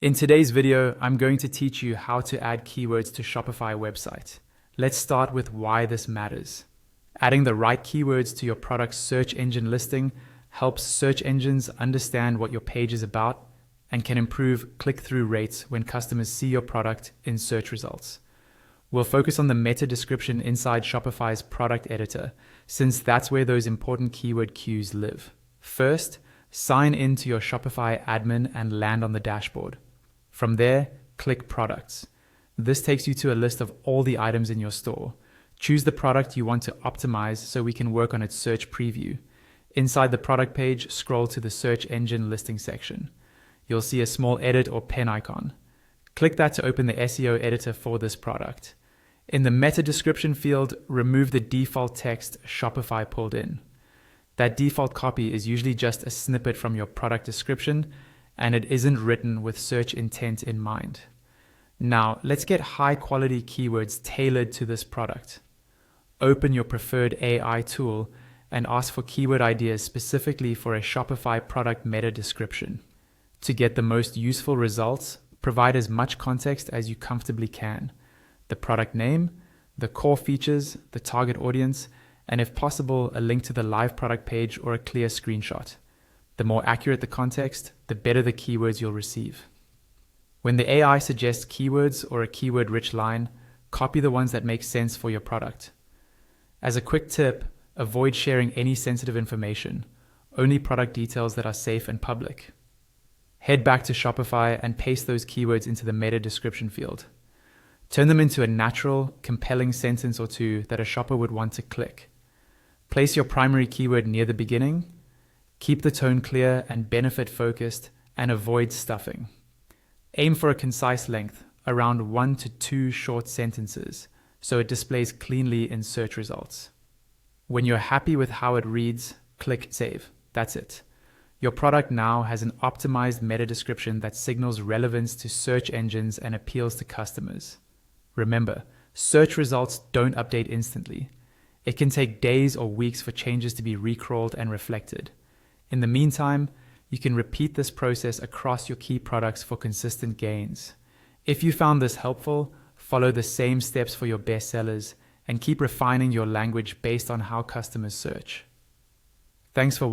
In today's video, I'm going to teach you how to add keywords to Shopify website. Let's start with why this matters. Adding the right keywords to your product's search engine listing helps search engines understand what your page is about and can improve click-through rates when customers see your product in search results. We'll focus on the meta description inside Shopify's product editor, since that's where those important keyword cues live. First, sign in to your Shopify admin and land on the dashboard. From there, click Products. This takes you to a list of all the items in your store. Choose the product you want to optimize so we can work on its search preview. Inside the product page, scroll to the search engine listing section. You'll see a small edit or pen icon. Click that to open the SEO editor for this product. In the meta description field, remove the default text Shopify pulled in. That default copy is usually just a snippet from your product description, and it isn't written with search intent in mind. Now, let's get high-quality keywords tailored to this product. Open your preferred AI tool and ask for keyword ideas specifically for a Shopify product meta description. To get the most useful results, provide as much context as you comfortably can. The product name, the core features, the target audience, and if possible, a link to the live product page or a clear screenshot. The more accurate the context, the better the keywords you'll receive. When the AI suggests keywords or a keyword-rich line, copy the ones that make sense for your product. As a quick tip, avoid sharing any sensitive information, only product details that are safe and public. Head back to Shopify and paste those keywords into the meta description field. Turn them into a natural, compelling sentence or two that a shopper would want to click. Place your primary keyword near the beginning. Keep the tone clear and benefit focused, and avoid stuffing. Aim for a concise length, around 1 to 2 short sentences, so it displays cleanly in search results. When you're happy with how it reads, click Save. That's it. Your product now has an optimized meta description that signals relevance to search engines and appeals to customers. Remember, search results don't update instantly. It can take days or weeks for changes to be recrawled and reflected. In the meantime, you can repeat this process across your key products for consistent gains. If you found this helpful, follow the same steps for your bestsellers and keep refining your language based on how customers search. Thanks for watching.